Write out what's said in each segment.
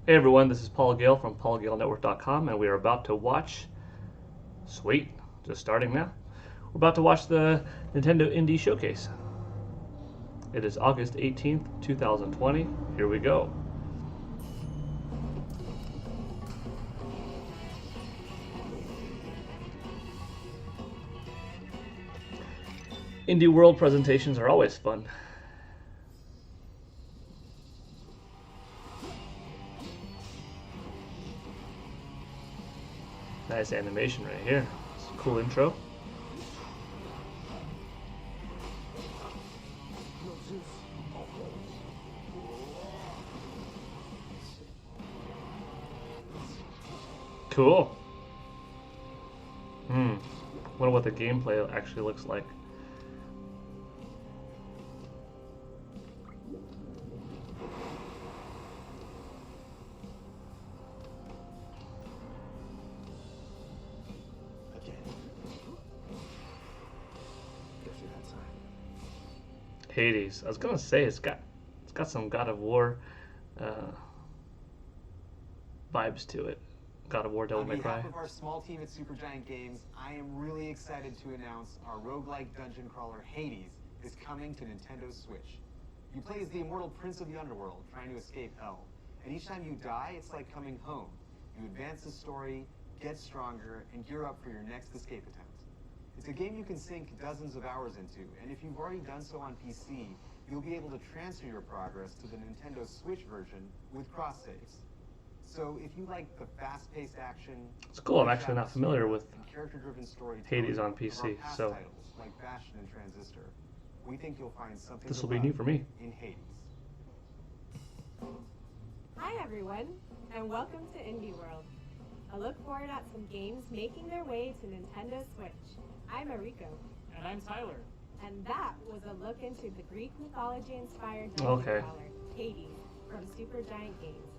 Hey everyone, this is Paul Gale from paulgalenetwork.com, and we are about to watch. Sweet, just starting now. We're about to watch the Nintendo Indie Showcase. It is August 18th, 2020. Here we go. Indie World presentations are always fun. Nice animation right here. It's a cool intro. Cool. Wonder what the gameplay actually looks like. Hades. I was gonna say it's got some God of War vibes to it. God of War, Devil May Cry. On behalf of our small team at Supergiant Games, I am really excited to announce our roguelike dungeon crawler Hades is coming to Nintendo Switch. You play as the immortal prince of the underworld, trying to escape hell. And each time you die, it's like coming home. You advance the story, get stronger, and gear up for your next escape attempt. It's a game you can sink dozens of hours into, and if you've already done so on PC, you'll be able to transfer your progress to the Nintendo Switch version with cross saves. So if you like the fast-paced action, it's cool. I'm actually not familiar with character-driven storytelling Hades on PC, so titles like Bastion and Transistor, we think you'll find something. This will be new for me. In Hades. Hi everyone, and welcome to Indie World. I look forward at some games making their way to Nintendo Switch. I'm Mariko. And I'm Tyler. And that was a look into the Greek mythology-inspired Okay. dungeon crawler, Hades, from Supergiant Games.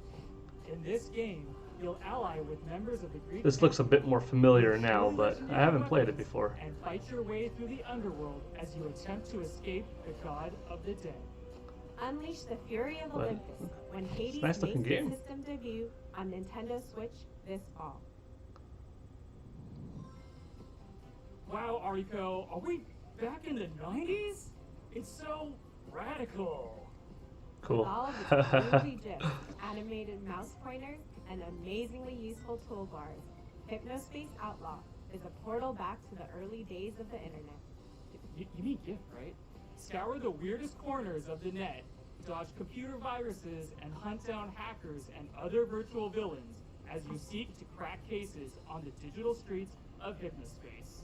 In this game, you'll ally with members of the Greek. This looks a bit more familiar now, but I haven't played it before. And fight your way through the underworld as you attempt to escape the god of the dead. Unleash the fury of But Olympus when Hades nice looking makes game. its system debut on Nintendo Switch this fall. Wow, Ariko, are we back in the 90s? It's so radical. Cool. All of its groovy gifs, animated mouse pointers, and amazingly useful toolbars, Hypnospace Outlaw is a portal back to the early days of the internet. You mean GIF, right? Scour the weirdest corners of the net, dodge computer viruses, and hunt down hackers and other virtual villains as you seek to crack cases on the digital streets of Hypnospace.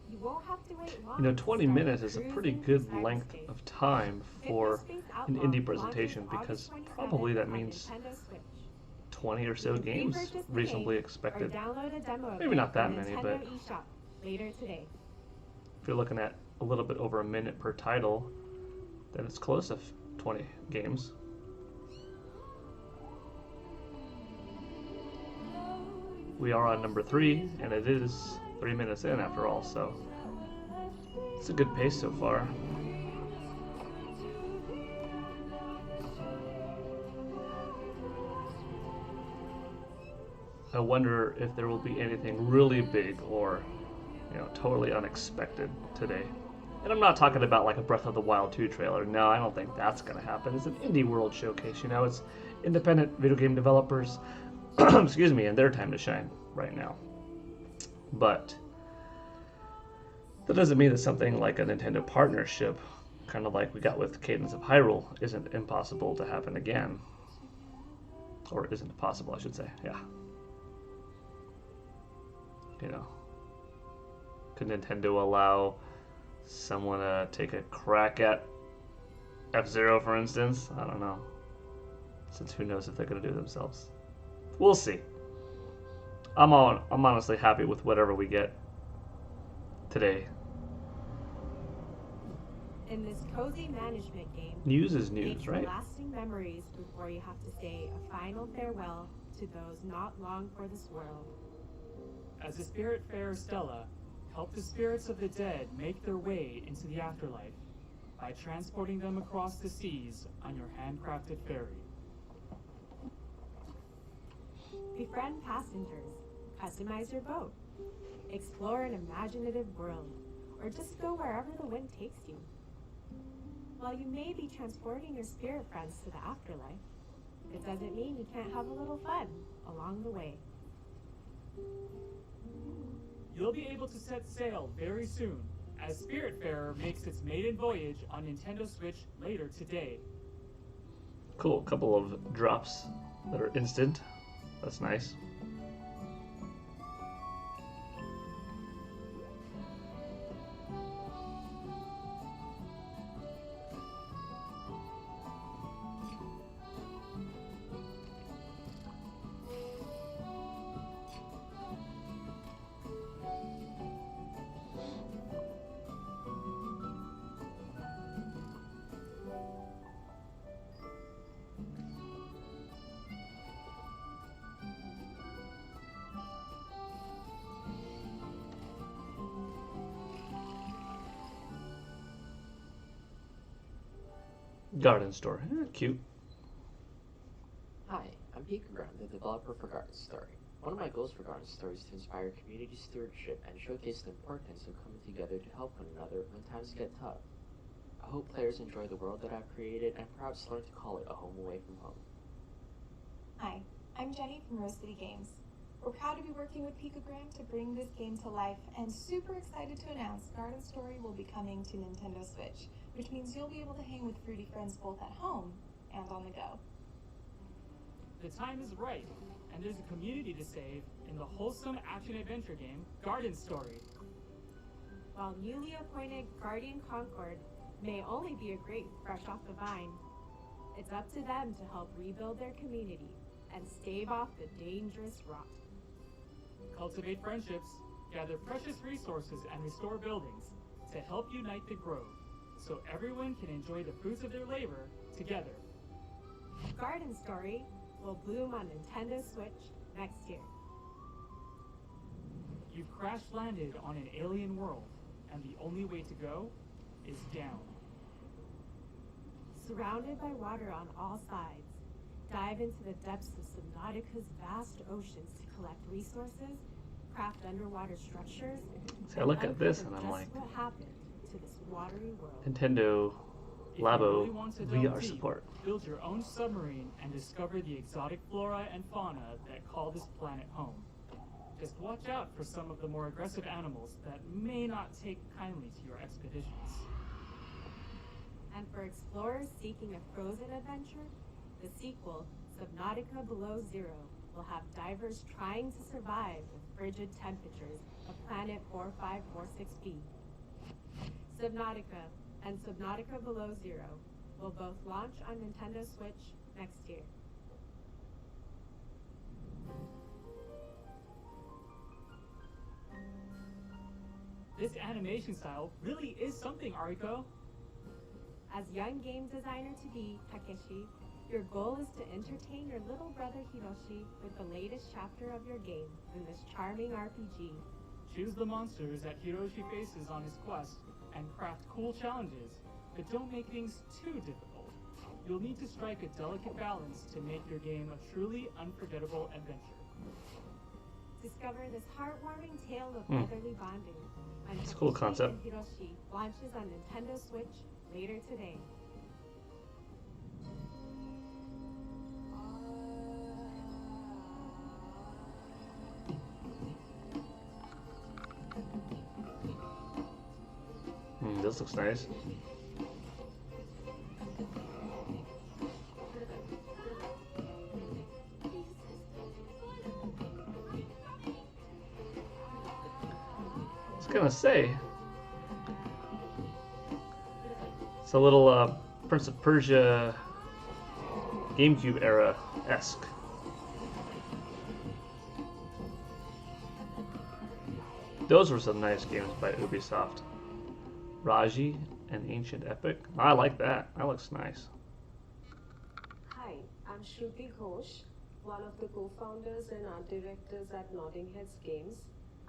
You won't have to wait long. You know, to 20 start minutes is a pretty cruising good through length cyberspace. of time for Hypnospace an Outlaw indie presentation launches because August 27th probably that on means Nintendo Switch. 20 or so You can games pre-purchase the reasonably game expected. Or download a demo of Maybe it not that from many, Nintendo but eShop later today. if you're looking at a little bit over a minute per title, then it's close to 20 games. We are on number 3, and it is 3 minutes in after all, so it's a good pace so far. I wonder if there will be anything really big or, totally unexpected today. And I'm not talking about like a Breath of the Wild 2 trailer. No, I don't think that's going to happen. It's an indie world showcase, it's independent video game developers, excuse me, and their time to shine right now. But that doesn't mean that something like a Nintendo partnership, kind of like we got with Cadence of Hyrule, isn't impossible to happen again. Or isn't possible, I should say, yeah. Could Nintendo allow someone to take a crack at F-Zero, for instance? I don't know. Since who knows if they're going to do it themselves. We'll see. I'm honestly happy with whatever we get today. In this cozy management game, News is make news, right? lasting memories before you have to say a final farewell to those not long for this world. As the Spiritfarer Stella, help the spirits of the dead make their way into the afterlife by transporting them across the seas on your handcrafted ferry. Befriend passengers, customize your boat, explore an imaginative world, or just go wherever the wind takes you. While you may be transporting your spirit friends to the afterlife, it doesn't mean you can't have a little fun along the way. You'll be able to set sail very soon, as Spiritfarer makes its maiden voyage on Nintendo Switch later today. Cool, couple of drops that are instant. That's nice. Garden store. Cute. Hi, I'm Pikagram, the developer for Garden Story. One of my goals for Garden Story is to inspire community stewardship and showcase the importance of coming together to help one another when times get tough. I hope players enjoy the world that I've created and perhaps learn to call it a home away from home. Hi, I'm Jenny from Rose City Games. We're proud to be working with Pikagram to bring this game to life and super excited to announce Garden Story will be coming to Nintendo Switch, which means you'll be able to hang with fruity friends both at home and on the go. The time is right, and there's a community to save in the wholesome action-adventure game, Garden Story. While newly appointed Guardian Concord may only be a grape fresh off the vine, it's up to them to help rebuild their community and stave off the dangerous rot. Cultivate friendships, gather precious resources, and restore buildings to help unite the grove, so everyone can enjoy the fruits of their labor together. Garden Story will bloom on Nintendo Switch next year. You've crash-landed on an alien world, and the only way to go is down. Surrounded by water on all sides, dive into the depths of Subnautica's vast oceans to collect resources, craft underwater structures, See, I look at this and I'm just like, what happened to this watery world. Nintendo If you Labo really want to delve VR deep, support. build your own submarine and discover the exotic flora and fauna that call this planet home. Just watch out for some of the more aggressive animals that may not take kindly to your expeditions. And for explorers seeking a frozen adventure, the sequel, Subnautica Below Zero, will have divers trying to survive the frigid temperatures of planet 4546b. Subnautica and Subnautica Below Zero will both launch on Nintendo Switch next year. This animation style really is something, Ariko. As young game designer to be, Takeshi, your goal is to entertain your little brother Hiroshi with the latest chapter of your game in this charming RPG. Choose the monsters that Hiroshi faces on his quest and craft cool challenges, but don't make things too difficult. You'll need to strike a delicate balance to make your game a truly unforgettable adventure. Discover this heartwarming tale of Hmm. brotherly bonding when It's a cool Takeshi concept. and Hiroshi launches on Nintendo Switch later today. This looks nice. I was gonna say, it's a little Prince of Persia GameCube era-esque. Those were some nice games by Ubisoft. Raji, an ancient epic. I like that. That looks nice. Hi, I'm Shruti Ghosh, one of the co-founders and art directors at Nodding Heads Games.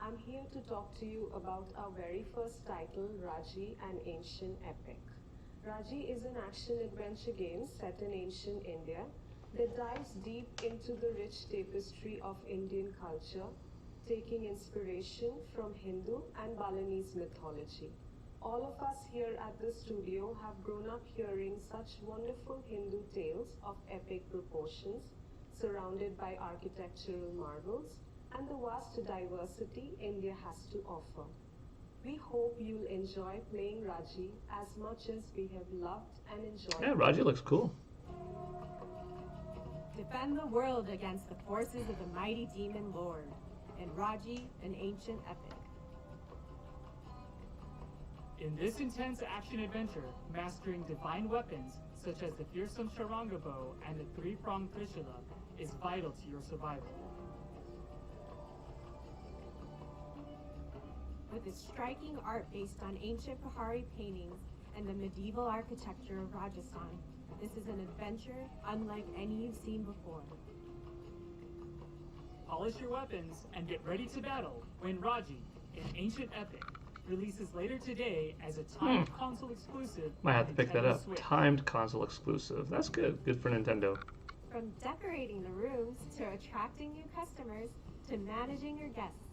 I'm here to talk to you about our very first title, Raji, an Ancient Epic. Raji is an action-adventure game set in ancient India. that dives deep into the rich tapestry of Indian culture, taking inspiration from Hindu and Balinese mythology. All of us here at the studio have grown up hearing such wonderful Hindu tales of epic proportions, surrounded by architectural marvels and the vast diversity India has to offer. We hope you'll enjoy playing Raji as much as we have loved and enjoyed. Yeah, Raji looks cool. Defend the world against the forces of the mighty demon lord in Raji, an ancient epic. In this intense action-adventure, mastering divine weapons such as the fearsome Sharanga bow and the three-pronged Trishula is vital to your survival. With its striking art based on ancient Pahari paintings and the medieval architecture of Rajasthan, this is an adventure unlike any you've seen before. Polish your weapons and get ready to battle when Raji, an ancient epic, releases later today as a timed console exclusive. Might have to pick that Nintendo up. Switch. Timed console exclusive. That's good. Good for Nintendo. From decorating the rooms to attracting new customers to managing your guests,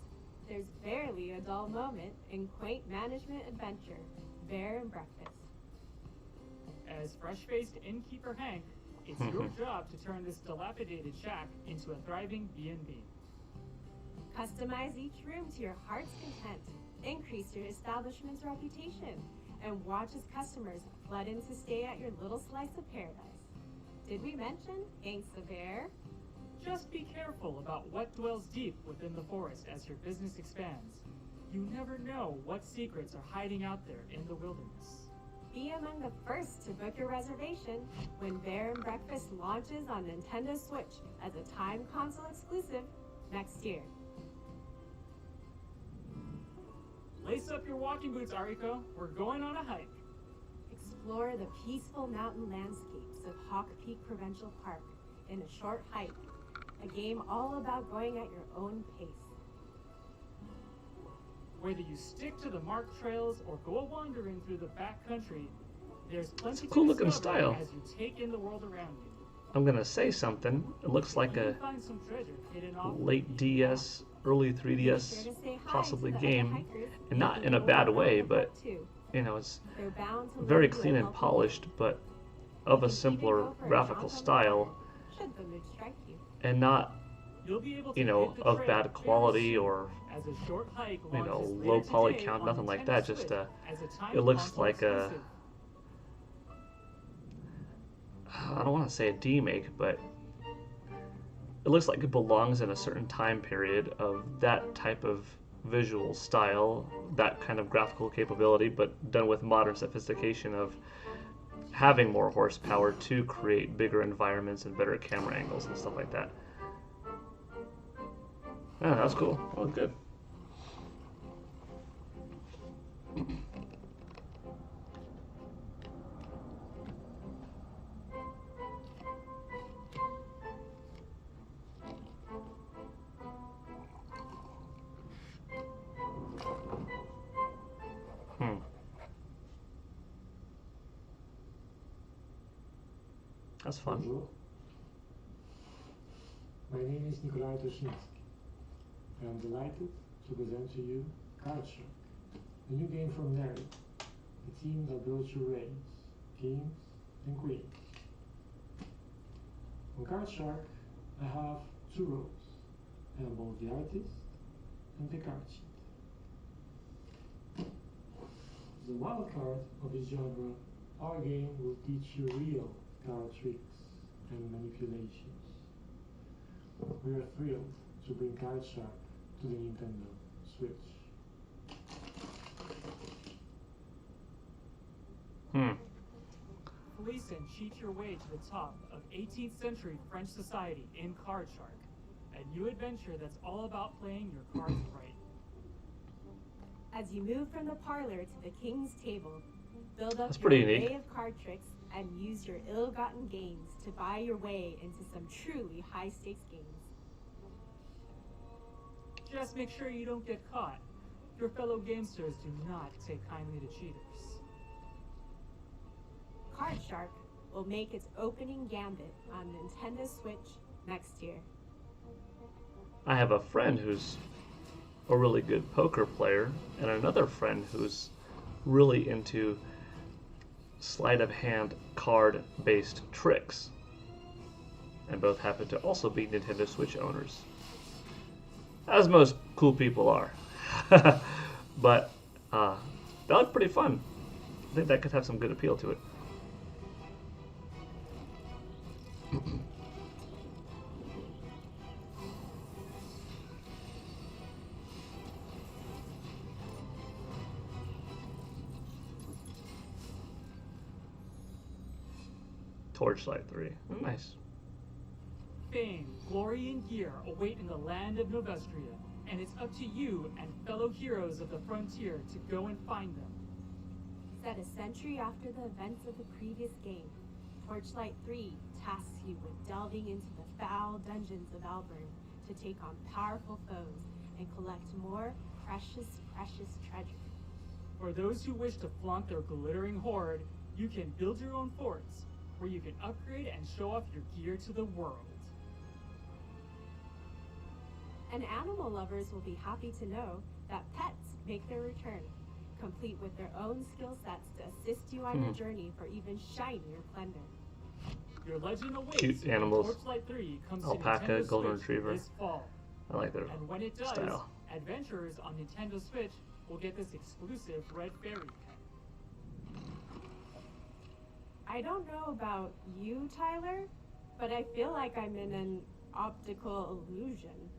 there's barely a dull moment in quaint management adventure, Bear and Breakfast. As fresh-faced innkeeper Hank, it's your job to turn this dilapidated shack into a thriving B&B. Customize each room to your heart's content, increase your establishment's reputation, and watch as customers flood in to stay at your little slice of paradise. Did we mention Gangsta Bear? Just be careful about what dwells deep within the forest as your business expands. You never know what secrets are hiding out there in the wilderness. Be among the first to book your reservation when Bear and Breakfast launches on Nintendo Switch as a timed console exclusive next year. Lace up your walking boots, Ariko. We're going on a hike. Explore the peaceful mountain landscapes of Hawk Peak Provincial Park in a short hike, a game all about going at your own pace. Whether you stick to the marked trails or go wandering through the backcountry, there's plenty cool to looking discover style. as you take in the world around you. I'm gonna say something. It looks like You a can find some treasure hidden off late DS, early Be 3DS sure to say hi possibly to the game, other hikers and not making in a their bad way way, around the but park too. you know, it's They're bound to very leave you a clean and healthy polished, but of a You can even simpler go for a graphical jaunt on the style, park, should the mood strike you. and not, You'll be able to you know, hit the of trail bad very quality soon or, as a short hike you know, launches low later poly today count, on nothing like Nintendo that. Just Switch as a timed it looks console like a, exclusive. I don't want to say a demake, but it looks like it belongs in a certain time period of that type of visual style, that kind of graphical capability, but done with modern sophistication of having more horsepower to create bigger environments and better camera angles and stuff like that. Yeah, that's cool. Well, good. That's fun. Bonjour. My name is Nikolai Toshinsky. I am delighted to present to you Card Shark, a new game from Neri, a team that builds your reigns, kings, and queens. On Card Shark, I have two roles. I am both the artist and the card sheet. The wild card of its genre, our game will teach you real card tricks and manipulations. We are thrilled to bring Card Shark to the Nintendo Switch. Police and cheat your way to the top of 18th century French society in Card Shark, a new adventure that's all about playing your cards right. As you move from the parlor to the king's table, build up That's your pretty array unique. of card tricks and use your ill-gotten gains to buy your way into some truly high-stakes games. Just make sure you don't get caught. Your fellow gamesters do not take kindly to cheaters. Card Shark will make its opening gambit on Nintendo Switch next year. I have a friend who's a really good poker player, and another friend who's really into sleight of hand card based tricks. And both happen to also be Nintendo Switch owners. As most cool people are. But that looked pretty fun. I think that could have some good appeal to it. Torchlight 3. Oh, nice. Fame, glory, and gear await in the land of Novestria, and it's up to you and fellow heroes of the frontier to go and find them. Set a century after the events of the previous game, Torchlight 3 tasks you with delving into the foul dungeons of Alburn to take on powerful foes and collect more precious treasure. For those who wish to flaunt their glittering hoard, you can build your own forts, where you can upgrade and show off your gear to the world. And animal lovers will be happy to know that pets make their return, complete with their own skill sets to assist you on your journey for even shinier plunder. Your legend awaits. Cute animals. Torchlight 3 comes Alpaca, to Nintendo golden Switch retriever. this fall. I like their And when it does, style. adventurers on Nintendo Switch will get this exclusive red fairy pet. I don't know about you, Tyler, but I feel like I'm in an optical illusion.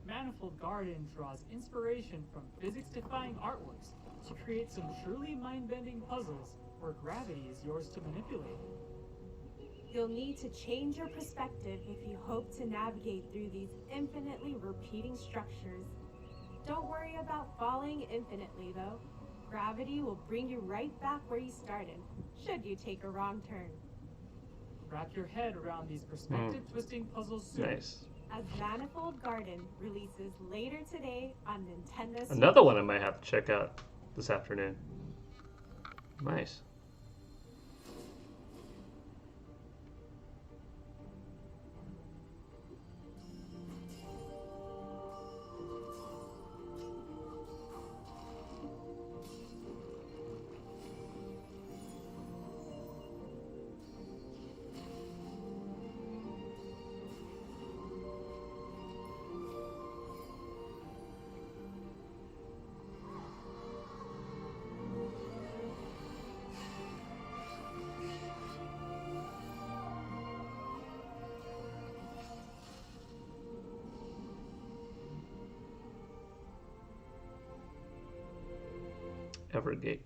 Manifold Garden draws inspiration from physics-defying artworks to create some truly mind-bending puzzles where gravity is yours to manipulate. You'll need to change your perspective if you hope to navigate through these infinitely repeating structures. Don't worry about falling infinitely, though. Gravity will bring you right back where you started, should you take a wrong turn. Wrap your head around these perspective-twisting puzzles soon. Nice. As Manifold Garden releases later today on Nintendo Switch. Another one I might have to check out this afternoon. Nice. Evergate.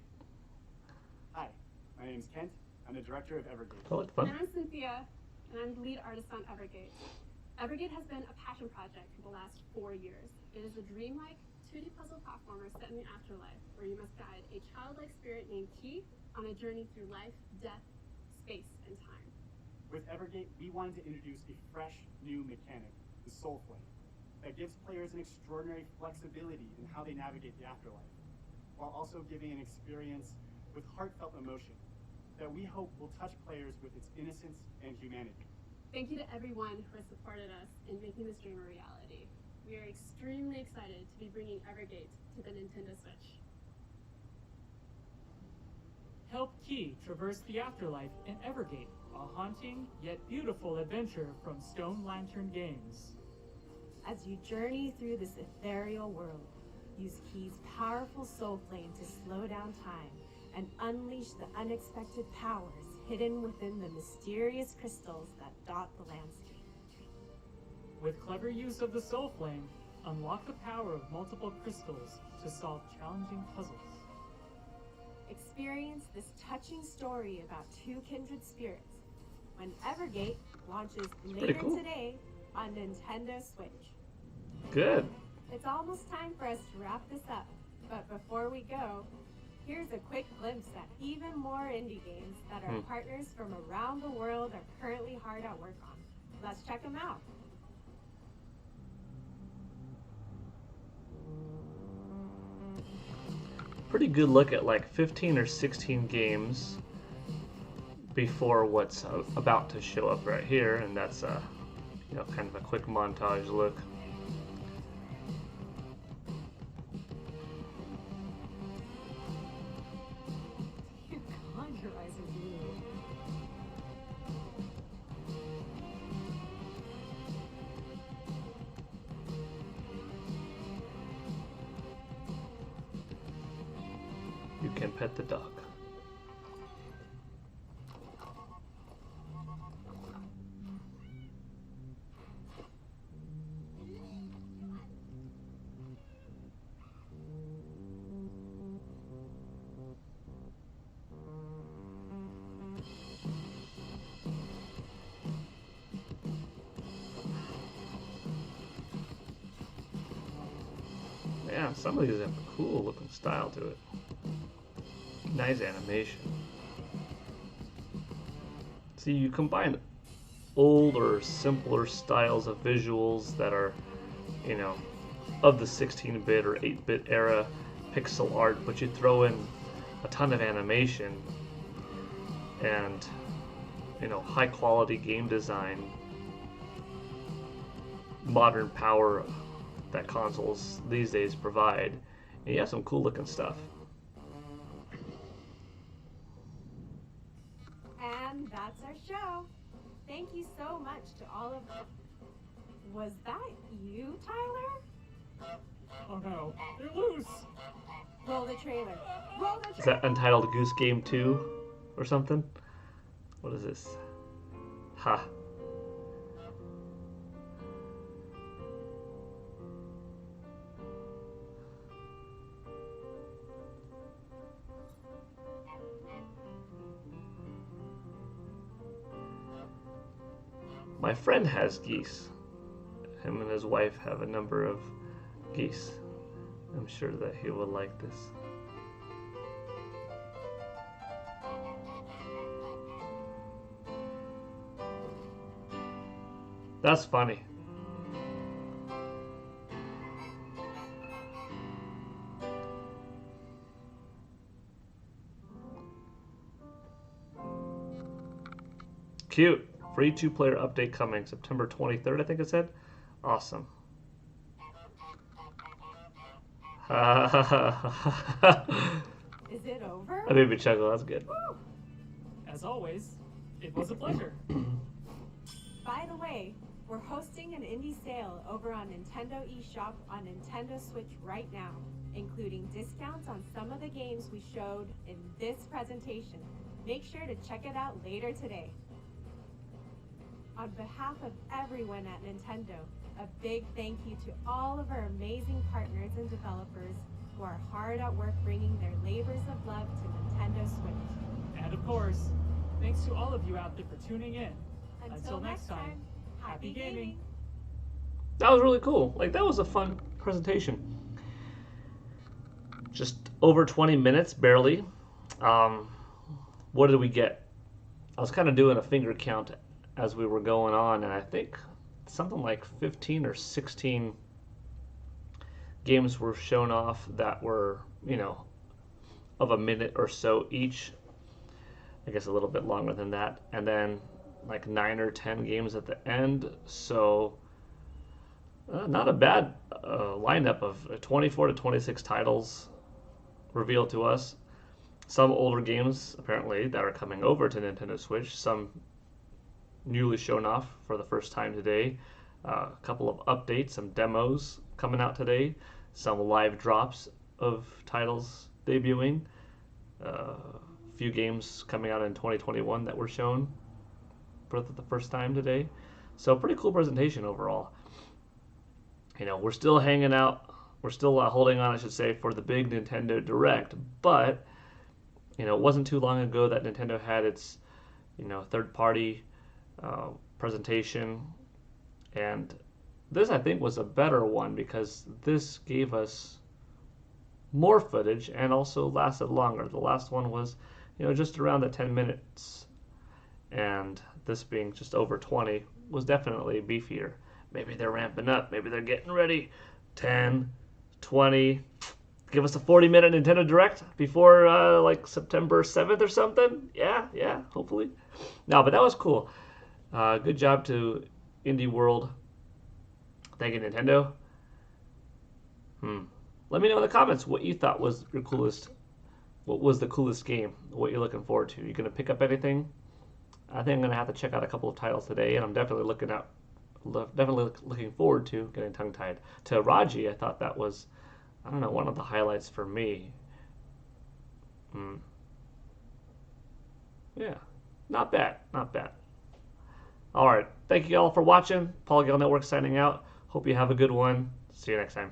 Hi, my name is Kent. I'm the director of Evergate. That looked fun. And I'm Cynthia, and I'm the lead artist on Evergate. Evergate has been a passion project for the last 4 years. It is a dreamlike 2D puzzle platformer set in the afterlife, where you must guide a childlike spirit named Key on a journey through life, death, space, and time. With Evergate, we wanted to introduce a fresh, new mechanic, the Soul Flame, that gives players an extraordinary flexibility in how they navigate the afterlife, while also giving an experience with heartfelt emotion that we hope will touch players with its innocence and humanity. Thank you to everyone who has supported us in making this dream a reality. We are extremely excited to be bringing Evergate to the Nintendo Switch. Help Key traverse the afterlife in Evergate, a haunting yet beautiful adventure from Stone Lantern Games. As you journey through this ethereal world, use Key's powerful soul flame to slow down time and unleash the unexpected powers hidden within the mysterious crystals that dot the landscape. With clever use of the Soul Flame, unlock the power of multiple crystals to solve challenging puzzles. Experience this touching story about two kindred spirits when Evergate launches later cool. today on Nintendo Switch. Good. It's almost time for us to wrap this up, but before we go, here's a quick glimpse at even more indie games that our partners from around the world are currently hard at work on. Let's check them out. Pretty good look at like 15 or 16 games before what's about to show up right here, and that's kind of a quick montage look. Your conjurizer blue. You can pet the dog. Yeah, some of these have a cool looking style to it. Nice animation. See, you combine older, simpler styles of visuals that are, of the 16-bit or 8-bit era pixel art, but you throw in a ton of animation and, high quality game design, modern power that consoles these days provide, and you have some cool looking stuff. And that's our show. Thank you so much to all of... Was that you, Tyler? Oh no, they're loose! Roll the trailer. Roll the trailer. Is that Untitled Goose Game 2 or something? What is this? Ha. My friend has geese. Him and his wife have a number of geese. I'm sure that he will like this. That's funny. Cute. Free 2-player update coming September 23rd, I think it said. Awesome. Is it over? I made me chuckle. That's good. As always, it was a pleasure. By the way, we're hosting an indie sale over on Nintendo eShop on Nintendo Switch right now, including discounts on some of the games we showed in this presentation. Make sure to check it out later today. On behalf of everyone at Nintendo, a big thank you to all of our amazing partners and developers who are hard at work bringing their labors of love to Nintendo Switch. And of course, thanks to all of you out there for tuning in. Until next time, happy gaming! That was really cool. That was a fun presentation. Just over 20 minutes, barely. What did we get? I was kind of doing a finger count as we were going on, and I think something like 15 or 16 games were shown off that were, of a minute or so each. I guess a little bit longer than that. And then like 9 or 10 games at the end. So not a bad lineup of 24 to 26 titles revealed to us. Some older games, apparently, that are coming over to Nintendo Switch. Some newly shown off for the first time today. A couple of updates, some demos coming out today. Some live drops of titles debuting. A few games coming out in 2021 that were shown for the first time today. So pretty cool presentation overall. We're still hanging out. We're still holding on, I should say, for the big Nintendo Direct. But, it wasn't too long ago that Nintendo had its, third-party presentation. And this, I think, was a better one because this gave us more footage and also lasted longer. The last one was, just around the 10 minutes. And this being just over 20 was definitely beefier. Maybe they're ramping up. Maybe they're getting ready. 10, 20. give us a 40-minute Nintendo Direct before like September 7th or something. Yeah, hopefully. No, but that was cool. Good job to Indie World. Thank you, Nintendo. Let me know in the comments what you thought was your coolest. What was the coolest game? What you're looking forward to? You gonna pick up anything? I think I'm gonna have to check out a couple of titles today, and I'm definitely looking forward to getting tongue-tied. To Raji, I thought that was, I don't know, one of the highlights for me. Yeah, not bad. All right, thank you all for watching. Paul Gale Network signing out. Hope you have a good one. See you next time.